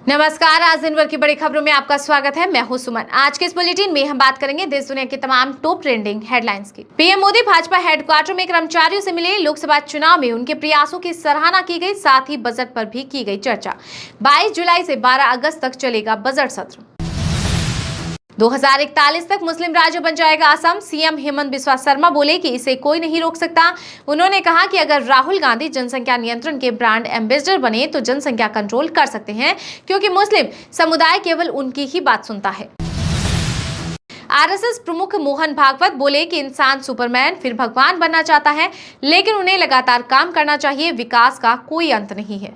नमस्कार। आज दिन भर की बड़ी खबरों में आपका स्वागत है। मैं हूं सुमन। आज के इस बुलेटिन में हम बात करेंगे देश दुनिया की तमाम टॉप ट्रेंडिंग हेडलाइंस की। पीएम मोदी भाजपा हेडक्वार्टर में कर्मचारियों से मिले। लोकसभा चुनाव में उनके प्रयासों की सराहना की गई, साथ ही बजट पर भी की गई चर्चा। 22 जुलाई से 12 अगस्त तक चलेगा बजट सत्र। 2041 तक मुस्लिम राज्य बन जाएगा असम। सीएम हेमंत बिस्वा शर्मा बोले कि इसे कोई नहीं रोक सकता। उन्होंने कहा कि अगर राहुल गांधी जनसंख्या नियंत्रण के ब्रांड एम्बेसडर बने तो जनसंख्या कंट्रोल कर सकते हैं, क्योंकि मुस्लिम समुदाय केवल उनकी ही बात सुनता है। आरएसएस प्रमुख मोहन भागवत बोले कि इंसान सुपरमैन फिर भगवान बनना चाहता है, लेकिन उन्हें लगातार काम करना चाहिए। विकास का कोई अंत नहीं है।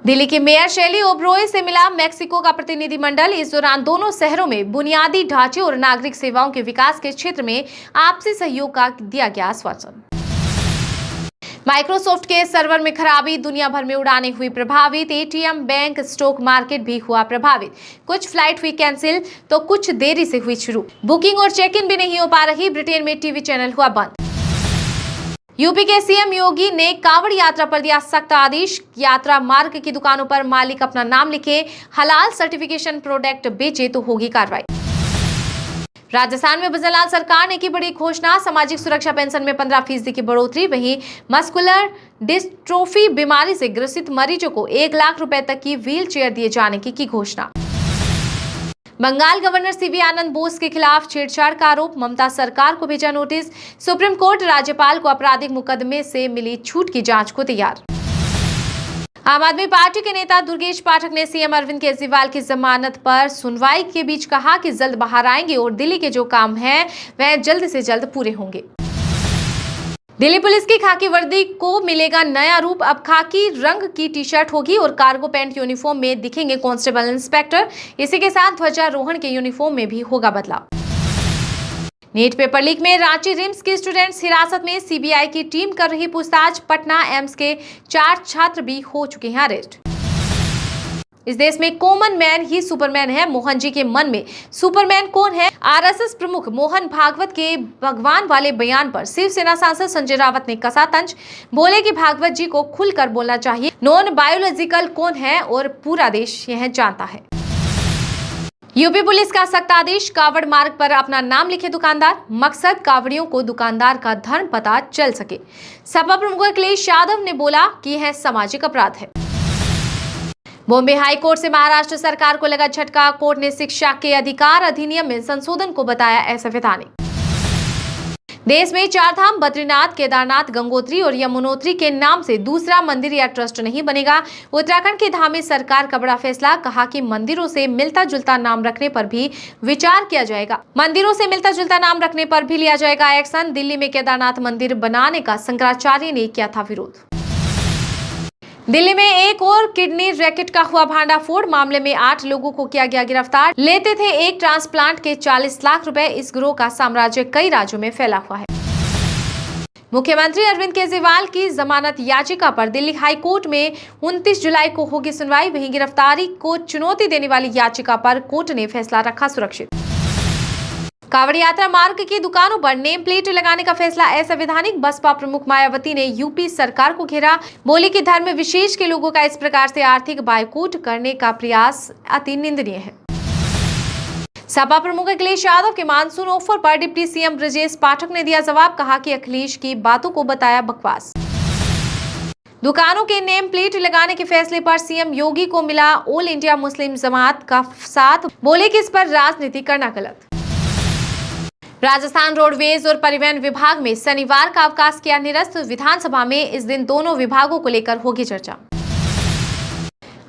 दिल्ली की मेयर शैली ओबरॉय से मिला मैक्सिको का प्रतिनिधिमंडल। इस दौरान दोनों शहरों में बुनियादी ढांचे और नागरिक सेवाओं के विकास के क्षेत्र में आपसी सहयोग का दिया गया आश्वासन। माइक्रोसॉफ्ट के सर्वर में खराबी, दुनिया भर में उड़ानें हुई प्रभावित। एटीएम, बैंक, स्टॉक मार्केट भी हुआ प्रभावित। कुछ फ्लाइट हुई कैंसिल तो कुछ देरी से हुई शुरू। बुकिंग और चेक इन भी नहीं हो पा रही। ब्रिटेन में टीवी चैनल हुआ बंद। यूपी के सीएम योगी ने कांवड़ यात्रा पर दिया सख्त आदेश। यात्रा मार्ग की दुकानों पर मालिक अपना नाम लिखे, हलाल सर्टिफिकेशन प्रोडक्ट बेचे तो होगी कार्रवाई। राजस्थान में भजनलाल सरकार ने की बड़ी घोषणा। सामाजिक सुरक्षा पेंशन में 15% की बढ़ोतरी। वहीं मस्कुलर डिस्ट्रोफी बीमारी से ग्रसित मरीजों को 1 लाख रुपए तक की व्हील चेयर दिए जाने की घोषणा। बंगाल गवर्नर सीवी आनंद बोस के खिलाफ छेड़छाड़ का आरोप, ममता सरकार को भेजा नोटिस। सुप्रीम कोर्ट राज्यपाल को आपराधिक मुकदमे से मिली छूट की जांच को तैयार। आम आदमी पार्टी के नेता दुर्गेश पाठक ने सीएम अरविंद केजरीवाल की जमानत पर सुनवाई के बीच कहा कि जल्द बाहर आएंगे और दिल्ली के जो काम हैं वह जल्द से जल्द पूरे होंगे। दिल्ली पुलिस की खाकी वर्दी को मिलेगा नया रूप। अब खाकी रंग की टी शर्ट होगी और कार्गो पैंट यूनिफॉर्म में दिखेंगे कांस्टेबल इंस्पेक्टर। इसी के साथ ध्वजारोहण के यूनिफॉर्म में भी होगा बदलाव। नीट पेपर लीक में रांची रिम्स के स्टूडेंट्स हिरासत में। सीबीआई की टीम कर रही पूछताछ। पटना एम्स के 4 छात्र भी हो चुके हैं अरेस्ट। इस देश में कॉमन मैन ही सुपरमैन है। मोहन जी के मन में सुपरमैन कौन है? आरएसएस प्रमुख मोहन भागवत के भगवान वाले बयान पर शिवसेना सांसद संजय रावत ने कसा तंज। बोले कि भागवत जी को खुलकर बोलना चाहिए। नॉन बायोलॉजिकल कौन है और पूरा देश यह जानता है। यूपी पुलिस का सख्त आदेश। कावड़ मार्ग पर अपना नाम लिखे दुकानदार। मकसद कावड़ियों को दुकानदार का धर्म पता चल सके। सपा प्रमुख अखिलेश यादव ने बोला कि यह सामाजिक अपराध है। बॉम्बे हाई कोर्ट से महाराष्ट्र सरकार को लगा झटका। कोर्ट ने शिक्षा के अधिकार अधिनियम में संशोधन को बताया असंवैधानिक। देश में 4 धाम बद्रीनाथ, केदारनाथ, गंगोत्री और यमुनोत्री के नाम से दूसरा मंदिर या ट्रस्ट नहीं बनेगा। उत्तराखंड की धामी सरकार का बड़ा फैसला। कहा कि मंदिरों से मिलता जुलता नाम रखने पर भी विचार किया जाएगा। मंदिरों से मिलता जुलता नाम रखने पर भी लिया जाएगा एक्शन। दिल्ली में केदारनाथ मंदिर बनाने का शंकराचार्य ने किया था विरोध। दिल्ली में एक और किडनी रैकेट का हुआ भांडाफोड़। मामले में 8 लोगों को किया गया गिरफ्तार। लेते थे एक ट्रांसप्लांट के 40 लाख रुपए। इस गिरोह का साम्राज्य कई राज्यों में फैला हुआ है। मुख्यमंत्री अरविंद केजरीवाल की जमानत याचिका पर दिल्ली हाई कोर्ट में 29 जुलाई को होगी सुनवाई। वहीं गिरफ्तारी को चुनौती देने वाली याचिका पर कोर्ट ने फैसला रखा सुरक्षित। कांवड़ यात्रा मार्ग की दुकानों पर नेम प्लेट लगाने का फैसला असंवैधानिक। बसपा प्रमुख मायावती ने यूपी सरकार को घेरा। बोली कि धर्म विशेष के लोगों का इस प्रकार से आर्थिक बायकॉट करने का प्रयास अति निंदनीय है। सपा प्रमुख अखिलेश यादव के मानसून ऑफर पर डिप्टी सीएम ब्रजेश पाठक ने दिया जवाब। कहा कि अखिलेश की बातों को बताया बकवास। दुकानों के नेम प्लेट लगाने के फैसले पर सीएम योगी को मिला ऑल इंडिया मुस्लिम जमात का साथ। बोले कि इस पर राजनीति करना गलत। राजस्थान रोडवेज और परिवहन विभाग में शनिवार का अवकाश किया निरस्त। विधानसभा में इस दिन दोनों विभागों को लेकर होगी चर्चा।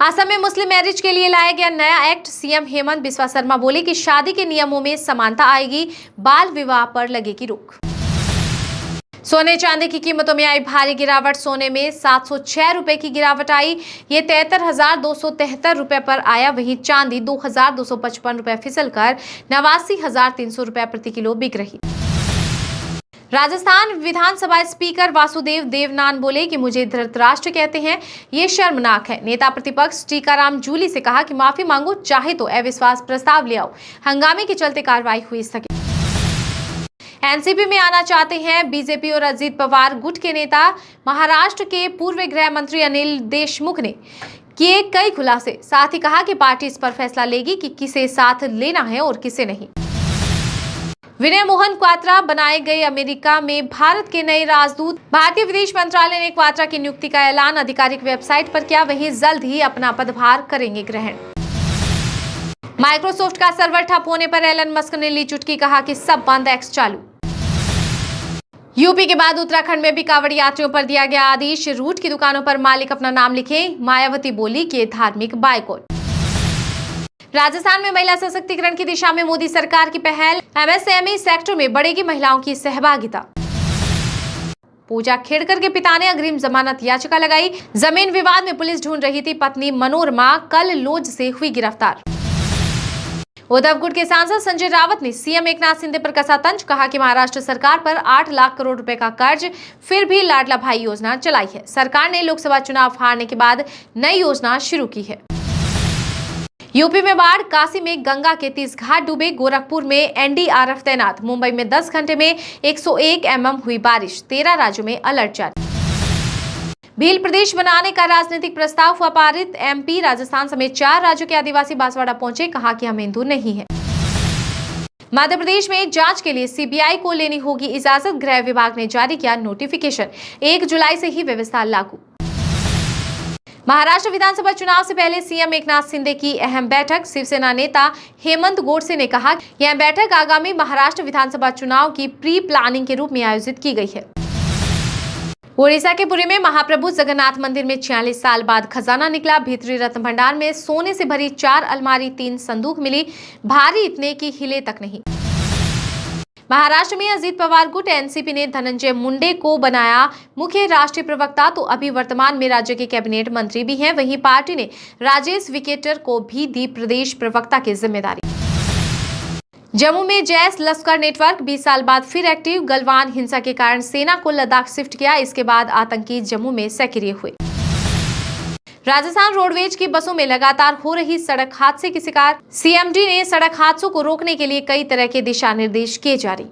असम में मुस्लिम मैरिज के लिए लाया गया नया एक्ट। सीएम हेमंत बिस्वा शर्मा बोले कि शादी के नियमों में समानता आएगी। बाल विवाह पर लगेगी रोक। सोने चांदी की कीमतों में आई भारी गिरावट। सोने में 706 रुपए की गिरावट आई। ये 73,273 रुपए पर आया। वहीं चांदी 2,255 रुपए फिसलकर 89,300 रुपए प्रति किलो बिक रही। राजस्थान विधानसभा स्पीकर वासुदेव देवनान बोले कि मुझे धृतराष्ट्र कहते हैं, ये शर्मनाक है। नेता प्रतिपक्ष टीकाराम जूली से कहा कि माफी मांगो, चाहे तो अविश्वास प्रस्ताव ले आओ। हंगामे के चलते कार्रवाई हुई स्थगित। एनसीपी में आना चाहते हैं बीजेपी और अजीत पवार गुट के नेता। महाराष्ट्र के पूर्व गृह मंत्री अनिल देशमुख ने किए कई खुलासे। साथ ही कहा कि पार्टी इस पर फैसला लेगी कि किसे साथ लेना है और किसे नहीं। विनय मोहन क्वात्रा बनाए गए अमेरिका में भारत के नए राजदूत। भारतीय विदेश मंत्रालय ने क्वात्रा की नियुक्ति का ऐलान आधिकारिक वेबसाइट पर किया। वहीं जल्द ही अपना पदभार करेंगे ग्रहण। माइक्रोसॉफ्ट का सर्वर ठप होने पर एलन मस्क ने ली चुटकी, कहा कि सब बंद, एक्स चालू। यूपी के बाद उत्तराखंड में भी कांवड़ यात्रियों पर दिया गया आदेश, रूट की दुकानों पर मालिक अपना नाम लिखें। मायावती बोली कि धार्मिक बायकॉट। राजस्थान में महिला सशक्तिकरण की दिशा में मोदी सरकार की पहल, एमएसएमई सेक्टर में बढ़ेगी महिलाओं की सहभागिता। पूजा खेड़कर के पिता ने अग्रिम जमानत याचिका लगाई। जमीन विवाद में पुलिस ढूंढ रही थी पत्नी मनोरमा, कल लॉज से हुई गिरफ्तार। उद्धव गुट के सांसद संजय रावत ने सीएम एकनाथ शिंदे पर कसा तंज, कहा कि महाराष्ट्र सरकार पर 8 लाख करोड़ रुपए का कर्ज, फिर भी लाडला भाई योजना चलाई है। सरकार ने लोकसभा चुनाव हारने के बाद नई योजना शुरू की है। यूपी में बाढ़, काशी में गंगा के 30 घाट डूबे। गोरखपुर में एनडीआरएफ तैनात। मुंबई में 10 घंटे में 101 mm हुई बारिश। 13 राज्यों में अलर्ट जारी। भील प्रदेश बनाने का राजनीतिक प्रस्ताव हुआ पारित। एमपी, राजस्थान समेत 4 राज्यों के आदिवासी बांसवाड़ा पहुंचे, कहा कि हम हिंदू नहीं हैं। मध्य प्रदेश में जांच के लिए सीबीआई को लेनी होगी इजाजत। गृह विभाग ने जारी किया नोटिफिकेशन। 1 जुलाई से ही व्यवस्था लागू। महाराष्ट्र विधानसभा चुनाव से पहले सीएम एकनाथ शिंदे की अहम बैठक। शिवसेना नेता हेमंत गोडसे ने कहा कि यह बैठक आगामी महाराष्ट्र विधानसभा चुनाव की प्री प्लानिंग के रूप में आयोजित की गई है। ओडिशा के पुरी में महाप्रभु जगन्नाथ मंदिर में 46 साल बाद खजाना निकला। भीतरी रत्न भंडार में सोने से भरी 4 अलमारी, 3 संदूक मिली, भारी इतने की हिले तक नहीं। महाराष्ट्र में अजीत पवार गुट एनसीपी ने धनंजय मुंडे को बनाया मुख्य राष्ट्रीय प्रवक्ता, तो अभी वर्तमान में राज्य के कैबिनेट मंत्री भी हैं। वहीं पार्टी ने राजेश विकेटर को भी दी प्रदेश प्रवक्ता की जिम्मेदारी। जम्मू में जैश लश्कर नेटवर्क 20 साल बाद फिर एक्टिव। गलवान हिंसा के कारण सेना को लद्दाख शिफ्ट किया। इसके बाद आतंकी जम्मू में सक्रिय हुए। राजस्थान रोडवेज की बसों में लगातार हो रही सड़क हादसे की शिकार। सीएमडी ने सड़क हादसों को रोकने के लिए कई तरह के दिशा निर्देश किए जारी।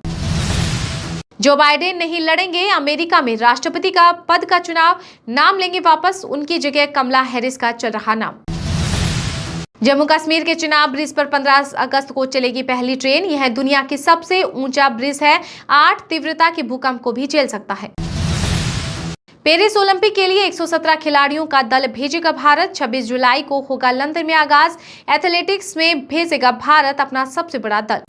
जो बाइडेन नहीं लड़ेंगे अमेरिका में राष्ट्रपति का पद का चुनाव, नाम लेंगे वापस। उनकी जगह कमला हैरिस का चल रहा नाम। जम्मू कश्मीर के चिनाब ब्रिज पर 15 अगस्त को चलेगी पहली ट्रेन। यह दुनिया की सबसे ऊंचा ब्रिज है। 8 तीव्रता के भूकंप को भी झेल सकता है। पेरिस ओलंपिक के लिए 117 खिलाड़ियों का दल भेजेगा भारत। 26 जुलाई को होगा लंदन में आगाज। एथलेटिक्स में भेजेगा भारत अपना सबसे बड़ा दल।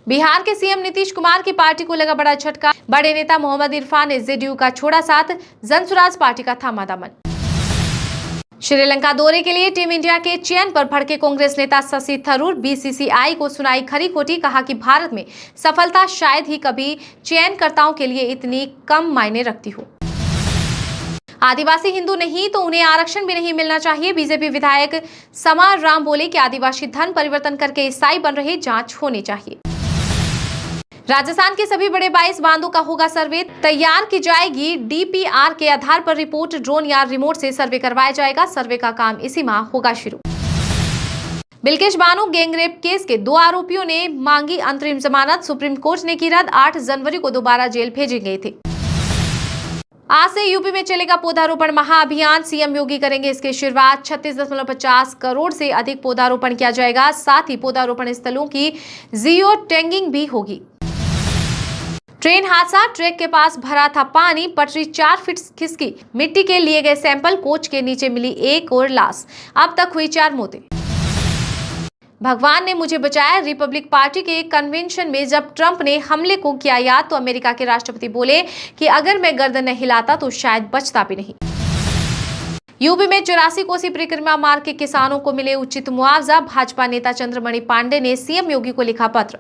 बिहार के सीएम नीतीश कुमार की पार्टी को लगा बड़ा झटका। बड़े नेता मोहम्मद इरफान ने जेडीयू का छोड़ा साथ, जनसुराज पार्टी का थामा दामन। श्रीलंका दौरे के लिए टीम इंडिया के चयन पर भड़के कांग्रेस नेता शशि थरूर। बीसीसीआई को सुनाई खरी खोटी, कहा कि भारत में सफलता शायद ही कभी चयनकर्ताओं के लिए इतनी कम मायने रखती हो। आदिवासी हिंदू नहीं तो उन्हें आरक्षण भी नहीं मिलना चाहिए। बीजेपी विधायक समार राम बोले कि आदिवासी धन परिवर्तन करके ईसाई बन रहे, जांच होनी चाहिए। राजस्थान के सभी बड़े 22 बांधों का होगा सर्वे। तैयार की जाएगी डीपीआर के आधार पर रिपोर्ट। ड्रोन या रिमोट से सर्वे करवाया जाएगा। सर्वे का काम इसी माह होगा शुरू। बिल्किश बानो गैंगरेप केस के 2 आरोपियों ने मांगी अंतरिम जमानत। सुप्रीम कोर्ट ने की रद्द। 8 जनवरी को दोबारा जेल भेजे गए थे। आज से यूपी में चलेगा पौधारोपण महाअभियान। सीएम योगी करेंगे इसकी शुरुआत। 36.50 करोड़ से अधिक पौधारोपण किया जाएगा। साथ ही पौधारोपण स्थलों की जियो टैगिंग भी होगी। ट्रेन हादसा, ट्रैक के पास भरा था पानी, पटरी 4 फीट खिसकी। मिट्टी के लिए गए सैंपल, कोच के नीचे मिली एक और लाश। अब तक हुई 4 मौतें। भगवान ने मुझे बचाया। रिपब्लिक पार्टी के कन्वेंशन में जब ट्रंप ने हमले को किया याद, तो अमेरिका के राष्ट्रपति बोले कि अगर मैं गर्दन नहीं हिलाता तो शायद बचता भी नहीं। यूपी में 84 कोसी परिक्रमा मार्ग के किसानों को मिले उचित मुआवजा। भाजपा नेता चंद्रमणि पांडे ने सीएम योगी को लिखा पत्र।